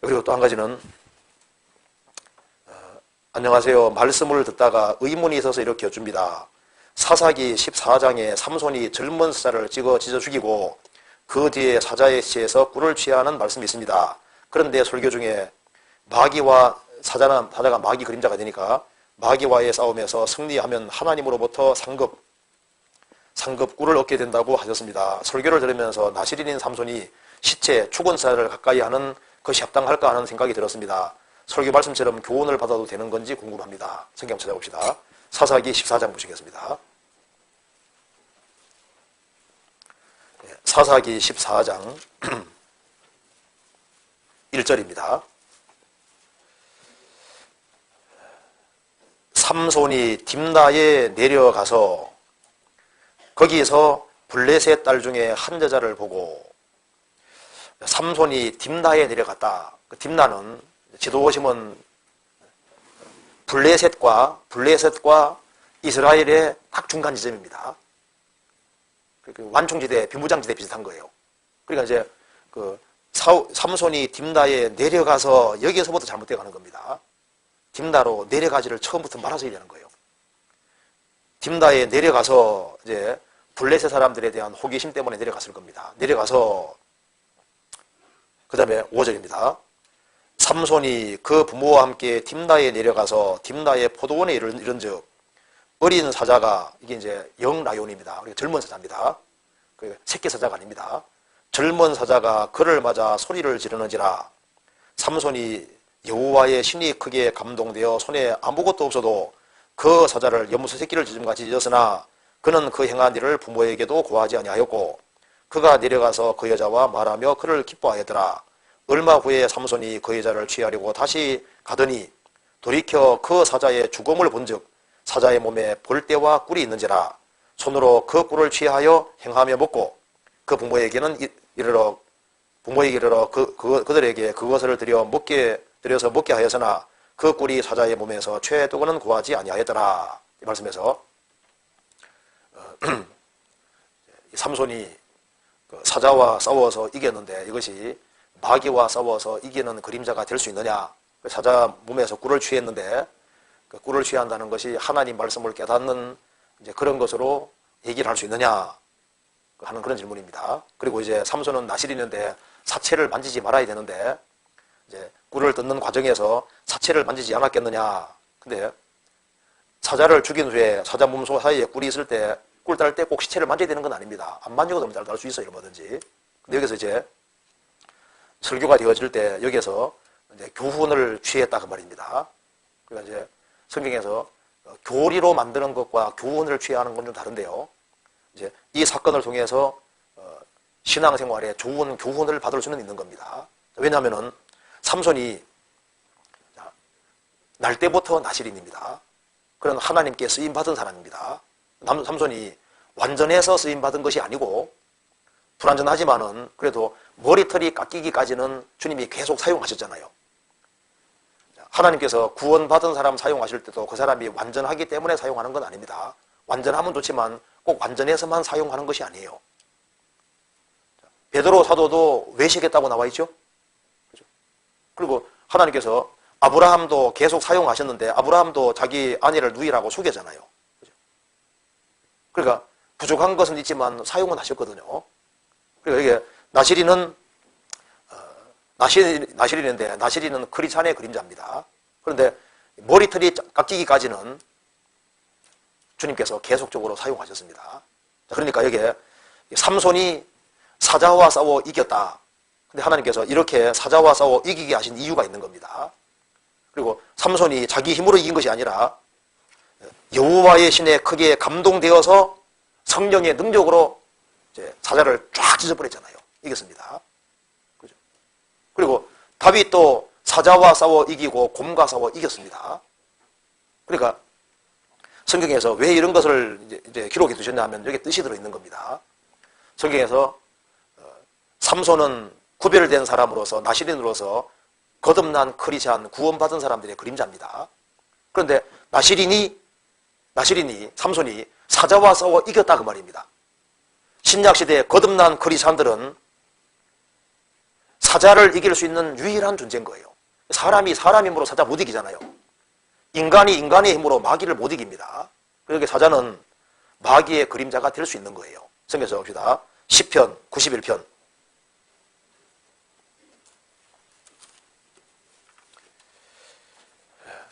그리고 또 한 가지는 안녕하세요. 말씀을 듣다가 의문이 있어서 이렇게 여쭙니다. 사사기 14장에 삼손이 젊은 사자를 찍어 찢어 죽이고 그 뒤에 사자의 시체에서 꿀을 취하는 말씀이 있습니다. 그런데 설교 중에 마귀와 사자가 마귀 그림자가 되니까 마귀와의 싸움에서 승리하면 하나님으로부터 상급 꿀을 얻게 된다고 하셨습니다. 설교를 들으면서 나실인인 삼손이 시체, 죽은 사자를 가까이 하는 것이 합당할까 하는 생각이 들었습니다. 설교 말씀처럼 교훈을 받아도 되는 건지 궁금합니다. 성경 찾아봅시다. 사사기 14장 보시겠습니다. 사사기 14장 1절입니다. 삼손이 딥나에 내려가서 거기에서 블레셋 딸 중에 한 여자를 보고, 삼손이 딥나에 내려갔다. 그 딥나는 지도 보시면 블레셋과 이스라엘의 딱 중간 지점입니다. 그 완충지대, 비무장지대 비슷한 거예요. 그러니까 이제 그 삼손이 딥나에 내려가서 여기에서부터 잘못되어 가는 겁니다. 딥나로 내려가지를 처음부터 말아서 얘기하는 거예요. 딥나에 내려가서 이제 블레셋 사람들에 대한 호기심 때문에 내려갔을 겁니다. 내려가서 그 다음에 5절입니다. 삼손이 그 부모와 함께 딥나에 내려가서 딥나의 포도원에 이른즉 어린 사자가, 이게 이제 영라ион입니다. 젊은 사자입니다. 그 새끼 사자가 아닙니다. 젊은 사자가 그를 맞아 소리를 지르는지라. 삼손이 여호와의 신이 크게 감동되어 손에 아무것도 없어도 그 사자를 염소 새끼를 찢음같이 찢었으나 그는 그 행한 일을 부모에게도 고하지 아니하였고 그가 내려가서 그 여자와 말하며 그를 기뻐하였더라. 얼마 후에 삼손이 그 여자를 취하려고 다시 가더니 돌이켜 그 사자의 죽음을 본즉 사자의 몸에 볼대와 꿀이 있는지라. 손으로 그 꿀을 취하여 행하며 먹고 그 부모에게 이르러 그들에게 그것을 드려서 먹게 하였으나 그 꿀이 사자의 몸에서 최도는 구하지 아니하였더라. 이 말씀에서 삼손이 사자와 싸워서 이겼는데 이것이 마귀와 싸워서 이기는 그림자가 될 수 있느냐. 사자 몸에서 꿀을 취했는데 그 꿀을 취한다는 것이 하나님 말씀을 깨닫는 이제 그런 것으로 얘기를 할 수 있느냐 하는 그런 질문입니다. 그리고 이제 삼손은 나실인인데 사체를 만지지 말아야 되는데 이제 꿀을 뜯는 과정에서 사체를 만지지 않았겠느냐. 근데 사자를 죽인 후에 사자 몸 사이에 꿀이 있을 때 꿀 딸 때 꼭 시체를 만져야 되는 건 아닙니다. 안 만지고도 딸 수 있어요, 뭐든지. 근데 여기서 이제 설교가 되어질 때 여기에서 이제 교훈을 취했다 그 말입니다. 그러니까 이제 성경에서 교리로 만드는 것과 교훈을 취하는 건 좀 다른데요. 이제 이 사건을 통해서 신앙생활에 좋은 교훈을 받을 수는 있는 겁니다. 왜냐하면은 삼손이 날 때부터 나실인입니다. 그런 하나님께 쓰임 받은 사람입니다. 삼손이 완전해서 쓰임 받은 것이 아니고 불완전하지만은 그래도 머리털이 깎이기까지는 주님이 계속 사용하셨잖아요. 하나님께서 구원받은 사람 사용하실 때도 그 사람이 완전하기 때문에 사용하는 건 아닙니다. 완전하면 좋지만 꼭 완전해서만 사용하는 것이 아니에요. 베드로 사도도 외식했다고 나와 있죠. 그리고 하나님께서 아브라함도 계속 사용하셨는데 아브라함도 자기 아내를 누이라고 속였잖아요. 그러니까 부족한 것은 있지만 사용은 하셨거든요. 그러니까 이게 나실인인데 나실인은 크리스찬의 그림자입니다. 그런데 머리털이 깎이기까지는 주님께서 계속적으로 사용하셨습니다. 그러니까 여기에 삼손이 사자와 싸워 이겼다. 근데 하나님께서 이렇게 사자와 싸워 이기게 하신 이유가 있는 겁니다. 그리고 삼손이 자기 힘으로 이긴 것이 아니라 여호와의 신에 크게 감동되어서 성령의 능력으로 이제 사자를 쫙 찢어버렸잖아요. 이겼습니다. 그죠? 그리고 다윗도 사자와 싸워 이기고 곰과 싸워 이겼습니다. 그러니까 성경에서 왜 이런 것을 이제 기록해 두셨냐 하면 여기 뜻이 들어있는 겁니다. 성경에서 삼손은 구별된 사람으로서 나실인으로서 거듭난 크리스찬 구원받은 사람들의 그림자입니다. 그런데 삼손이 사자와 싸워 이겼다 그 말입니다. 신약시대에 거듭난 크리스찬들은 사자를 이길 수 있는 유일한 존재인 거예요. 사람이 사람 힘으로 사자 못 이기잖아요. 인간이 인간의 힘으로 마귀를 못 이깁니다. 그러니까 사자는 마귀의 그림자가 될 수 있는 거예요. 성경에서 봅시다. 시편 91편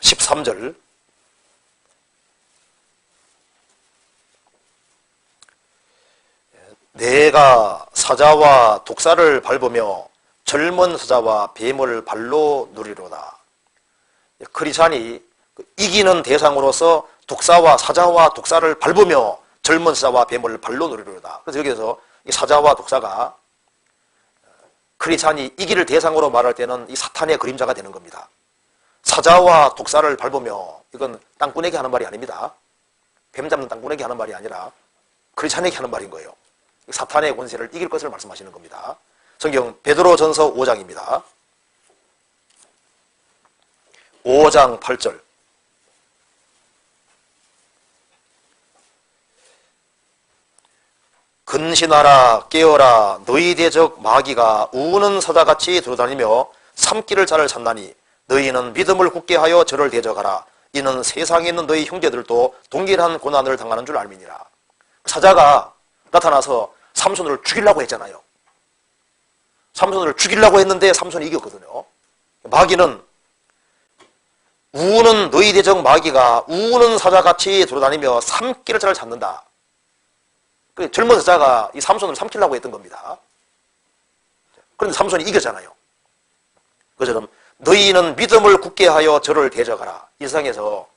13절. 내가 사자와 독사를 밟으며 젊은 사자와 뱀을 발로 누리로다. 크리스찬이 이기는 대상으로서 독사와 사자와 독사를 밟으며 젊은 사자와 뱀을 발로 누리로다. 그래서 여기서 이 사자와 독사가 크리스찬이 이기를 대상으로 말할 때는 이 사탄의 그림자가 되는 겁니다. 사자와 독사를 밟으며, 이건 땅꾼에게 하는 말이 아닙니다. 뱀 잡는 땅꾼에게 하는 말이 아니라 크리스찬에게 하는 말인 거예요. 사탄의 권세를 이길 것을 말씀하시는 겁니다. 성경 베드로전서 5장입니다. 5장 8절. 근신하라 깨어라 너희 대적 마귀가 우는 사자같이 돌아다니며 삼키를 자를 찾나니 너희는 믿음을 굳게 하여 저를 대적하라. 이는 세상에 있는 너희 형제들도 동일한 고난을 당하는 줄 알미니라. 사자가 나타나서 삼손을 죽이려고 했잖아요. 삼손을 죽이려고 했는데 삼손이 이겼거든요. 마귀는 우는 너희 대적 마귀가 우는 사자같이 돌아다니며 삼키를 자를 찾는다. 젊은 사자가 이 삼손을 삼키려고 했던 겁니다. 그런데 삼손이 이겼잖아요. 그처럼 너희는 믿음을 굳게 하여 저를 대적하라. 이 세상에서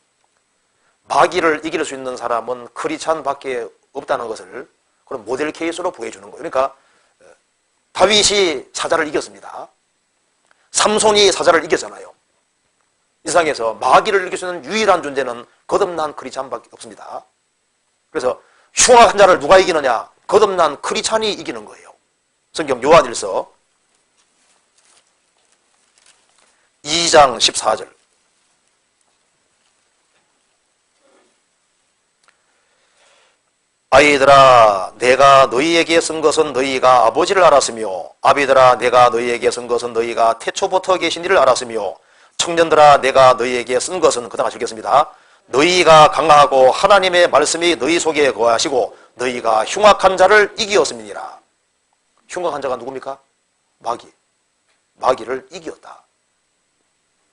마귀를 이길 수 있는 사람은 크리스찬밖에 없다는 것을 그런 모델 케이스로 보여주는 거예요. 그러니까 다윗이 사자를 이겼습니다. 삼손이 사자를 이겼잖아요. 이 세상에서 마귀를 이길 수 있는 유일한 존재는 거듭난 크리스찬밖에 없습니다. 그래서 흉악한 자를 누가 이기느냐? 거듭난 크리스찬이 이기는 거예요. 성경 요한일서 2장 14절. 아이들아 내가 너희에게 쓴 것은 너희가 아버지를 알았으며 아비들아 내가 너희에게 쓴 것은 너희가 태초부터 계신 이를 알았으며 청년들아 내가 너희에게 쓴 것은 그다음 하시겠습니다. 너희가 강하고 하나님의 말씀이 너희 속에 거하시고 너희가 흉악한 자를 이기었음이니라. 흉악한 자가 누굽니까? 마귀를 이기었다.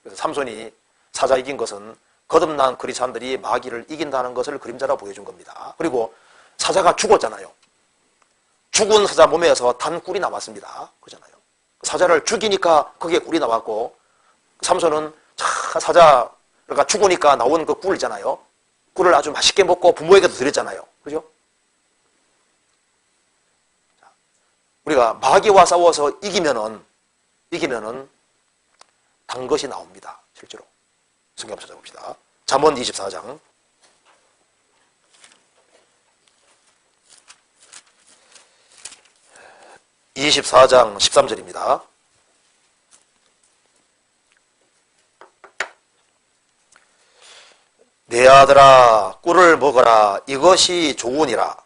그래서 삼손이 사자 이긴 것은 거듭난 크리스찬들이 마귀를 이긴다는 것을 그림자로 보여준 겁니다. 그리고 사자가 죽었잖아요. 죽은 사자 몸에서 단 꿀이 나왔습니다. 그렇잖아요. 사자를 죽이니까 거기에 꿀이 나왔고 삼손은 사자가 죽으니까 나온 그 꿀이잖아요. 꿀을 아주 맛있게 먹고 부모에게도 드렸잖아요. 그죠? 우리가 마귀와 싸워서 이기면은 단 것이 나옵니다. 실제로. 성경 한번 찾아봅시다. 잠언 24장 24장 13절입니다. 내 아들아 꿀을 먹어라 이것이 좋으니라.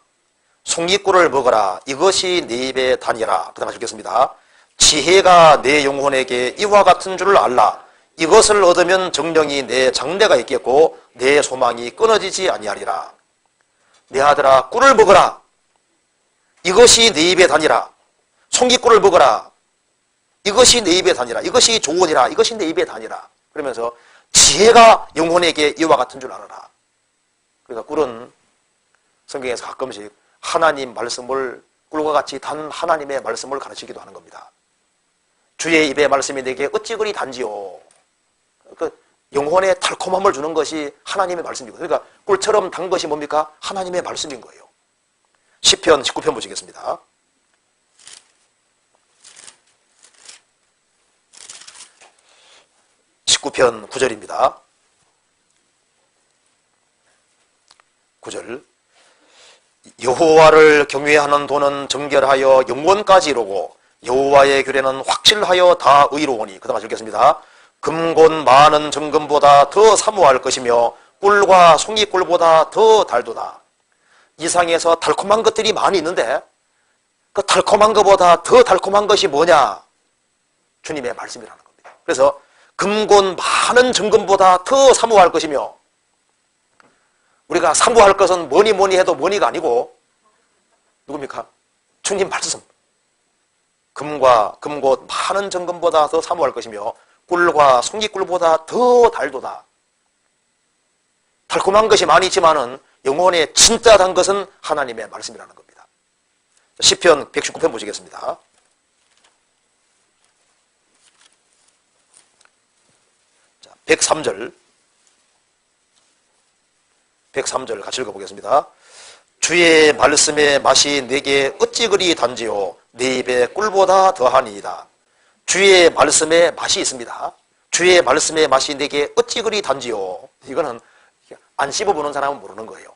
송이꿀을 먹어라 이것이 네 입에 다니라. 그 다음 하시겠습니다. 지혜가 내 영혼에게 이와 같은 줄을 알라. 이것을 얻으면 정령이 내 장래가 있겠고 내 소망이 끊어지지 아니하리라. 내 아들아 꿀을 먹어라 이것이 네 입에 다니라. 송이꿀을 먹어라 이것이 내 입에 다니라. 이것이 좋으니라. 이것이 내 입에 다니라. 그러면서 지혜가 영혼에게 이와 같은 줄 알아라. 그러니까 꿀은 성경에서 가끔씩 하나님 말씀을 꿀과 같이 단 하나님의 말씀을 가르치기도 하는 겁니다. 주의 입의 말씀이 내게 어찌 그리 단지요. 그 영혼의 달콤함을 주는 것이 하나님의 말씀이거든요. 그러니까 꿀처럼 단 것이 뭡니까? 하나님의 말씀인 거예요. 시편 19편 보시겠습니다. 편 9절입니다. 9절 여호와를 경외하는 도는 정결하여 영원까지 이루고 여호와의 규례는 확실하여 다 의로우니. 그 다음 읽겠습니다. 금곧 많은 정금보다 더 사모할 것이며 꿀과 송이꿀보다 더 달도다. 이 상에서 달콤한 것들이 많이 있는데 그 달콤한 것보다 더 달콤한 것이 뭐냐? 주님의 말씀이라는 겁니다. 그래서 금곤 많은 정금보다 더 사모할 것이며, 우리가 사모할 것은 뭐니 뭐니 해도 뭐니가 아니고 누굽니까? 주님 말씀. 금과 금곳 많은 정금보다 더 사모할 것이며 꿀과 송이꿀보다 더 달도다. 달콤한 것이 많이 있지만은 영혼에 진짜 단 것은 하나님의 말씀이라는 겁니다. 시편 119편 보시겠습니다. 자, 103절 같이 읽어보겠습니다. 주의 말씀의 맛이 내게 어찌 그리 단지요 내 입에 꿀보다 더하니이다. 주의 말씀에 맛이 있습니다. 주의 말씀의 맛이 내게 어찌 그리 단지요. 이거는 안 씹어보는 사람은 모르는 거예요.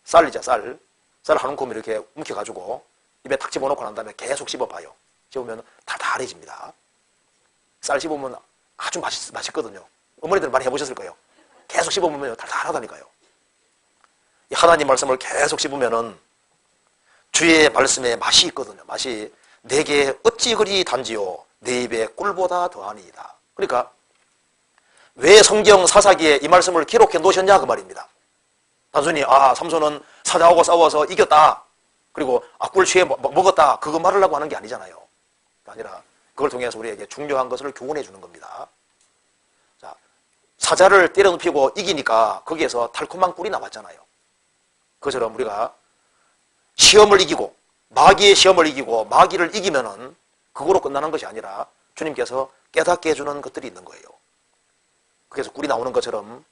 쌀이죠, 쌀. 쌀 한 움큼 이렇게 움켜가지고 입에 탁 집어넣고 난 다음에 계속 씹어봐요. 씹으면 달달해집니다. 쌀 씹으면 아주 맛있거든요. 어머니들 많이 해보셨을 거예요. 계속 씹어보면 달달하다니까요. 이 하나님 말씀을 계속 씹으면은 주의 말씀에 맛이 있거든요. 맛이 내게 어찌 그리 단지요 내 입에 꿀보다 더하니이다. 그러니까 왜 성경 사사기에 이 말씀을 기록해 놓으셨냐 그 말입니다. 단순히 삼손은 사자하고 싸워서 이겼다, 그리고 꿀 취해 먹었다, 그거 말하려고 하는 게 아니잖아요. 아니라 그걸 통해서 우리에게 중요한 것을 교훈해 주는 겁니다. 자, 사자를 때려 눕히고 이기니까 거기에서 달콤한 꿀이 나왔잖아요. 그처럼 우리가 시험을 이기고 마귀의 시험을 이기고 마귀를 이기면은 그거로 끝나는 것이 아니라 주님께서 깨닫게 해주는 것들이 있는 거예요. 그래서 꿀이 나오는 것처럼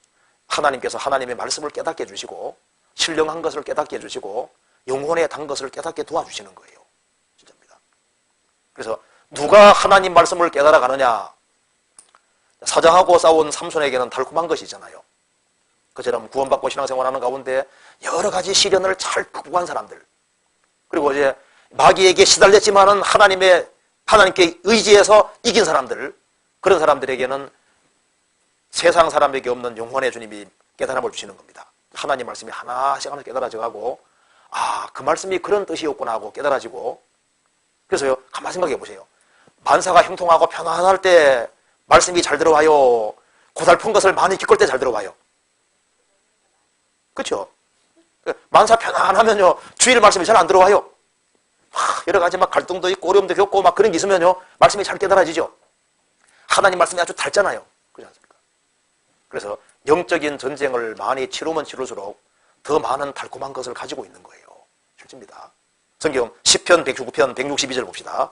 하나님께서 하나님의 말씀을 깨닫게 해주시고 신령한 것을 깨닫게 해주시고 영혼에 단 것을 깨닫게 도와주시는 거예요. 진짜입니다. 그래서 누가 하나님 말씀을 깨달아 가느냐? 사자하고 싸운 삼손에게는 달콤한 것이잖아요. 그처럼 구원받고 신앙생활하는 가운데 여러 가지 시련을 잘 극복한 사람들, 그리고 이제 마귀에게 시달렸지만은 하나님께 의지해서 이긴 사람들, 그런 사람들에게는 세상 사람에게 없는 영혼의 주님이 깨달음을 주시는 겁니다. 하나님 말씀이 하나씩 깨달아져가고 그 말씀이 그런 뜻이었구나 하고 깨달아지고. 그래서요, 가만히 생각해 보세요. 만사가 형통하고 편안할 때 말씀이 잘 들어와요, 고달픈 것을 많이 겪을 때 잘 들어와요? 그렇죠? 만사 편안하면요 주일 말씀이 잘 안 들어와요. 여러 가지 갈등도 있고 어려움도 겪고 그런 게 있으면요 말씀이 잘 깨달아지죠. 하나님 말씀이 아주 달잖아요. 그렇지 않습니까? 그래서 영적인 전쟁을 많이 치르면 치를수록 더 많은 달콤한 것을 가지고 있는 거예요. 실제입니다. 성경 시편 119편 162절 봅시다.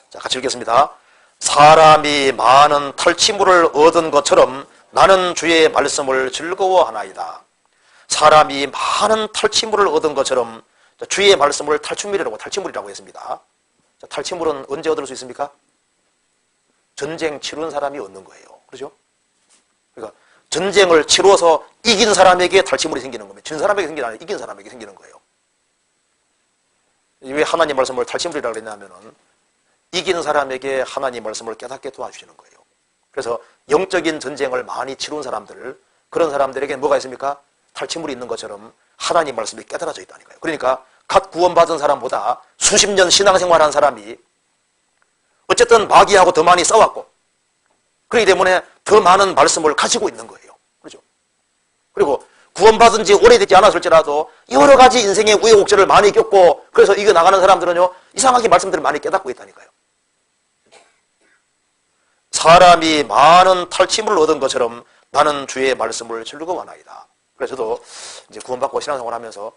자, 같이 읽겠습니다. 사람이 많은 탈취물을 얻은 것처럼 나는 주의 말씀을 즐거워하나이다. 사람이 많은 탈취물을 얻은 것처럼 주의 말씀을 탈취물이라고 했습니다. 자, 탈취물은 언제 얻을 수 있습니까? 전쟁 치른 사람이 얻는 거예요. 그렇죠? 그러니까 전쟁을 치러서 이긴 사람에게 탈취물이 생기는 겁니다. 진 사람에게 생기는 게 아니라 이긴 사람에게 생기는 거예요. 왜 하나님 말씀을 탈취물이라고 그랬냐면은 이긴 사람에게 하나님 말씀을 깨닫게 도와주시는 거예요. 그래서 영적인 전쟁을 많이 치룬 사람들, 그런 사람들에게 뭐가 있습니까? 탈취물이 있는 것처럼 하나님 말씀이 깨달아져 있다니까요. 그러니까 갓 구원받은 사람보다 수십 년 신앙생활한 사람이 어쨌든 마귀하고 더 많이 싸웠고, 그렇기 때문에 더 많은 말씀을 가지고 있는 거예요. 그렇죠? 그리고 구원받은 지 오래되지 않았을지라도 여러 가지 인생의 우여곡절을 많이 겪고 그래서 이겨나가는 사람들은요 이상하게 말씀들을 많이 깨닫고 있다니까요. 사람이 많은 탈취물을 얻은 것처럼 나는 주의 말씀을 즐거워하나이다. 그래서 저도 이제 구원받고 신앙생활 하면서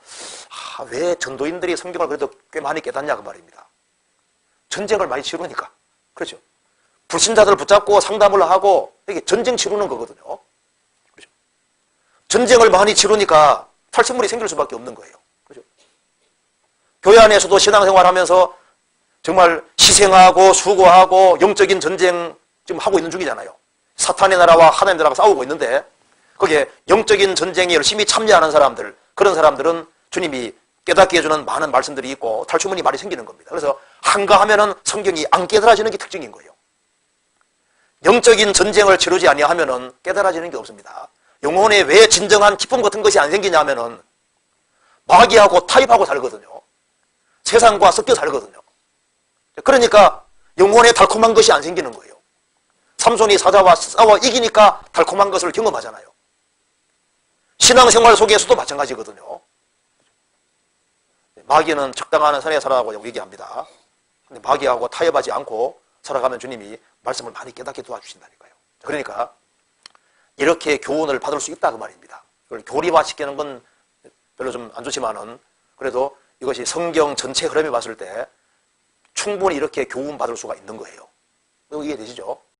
왜 전도인들이 성경을 그래도 꽤 많이 깨닫냐 그 말입니다. 전쟁을 많이 치르니까. 그렇죠? 불신자들을 붙잡고 상담을 하고 이게 전쟁 치르는 거거든요. 그렇죠? 전쟁을 많이 치르니까 탈취물이 생길 수밖에 없는 거예요. 그렇죠? 교회 안에서도 신앙생활 하면서 정말 희생하고 수고하고 영적인 전쟁 지금 하고 있는 중이잖아요. 사탄의 나라와 하나님의 나라가 싸우고 있는데 거기에 영적인 전쟁에 열심히 참여하는 사람들, 그런 사람들은 주님이 깨닫게 해주는 많은 말씀들이 있고 탈취물이 많이 생기는 겁니다. 그래서 한가하면은 성경이 안 깨달아지는 게 특징인 거예요. 영적인 전쟁을 치르지 아니하면은 깨달아지는 게 없습니다. 영혼에 왜 진정한 기쁨 같은 것이 안 생기냐면은 마귀하고 타협하고 살거든요. 세상과 섞여 살거든요. 그러니까 영혼에 달콤한 것이 안 생기는 거예요. 삼손이 사자와 싸워 이기니까 달콤한 것을 경험하잖아요. 신앙생활 속에서도 마찬가지거든요. 마귀는 적당한 선에 살아가고 얘기합니다. 근데 마귀하고 타협하지 않고 살아가면 주님이 말씀을 많이 깨닫게 도와주신다니까요. 그러니까 이렇게 교훈을 받을 수 있다 그 말입니다. 이걸 교리화시키는 건 별로 좀 안 좋지만은 그래도 이것이 성경 전체 흐름에 봤을 때 충분히 이렇게 교훈 받을 수가 있는 거예요. 이해되시죠?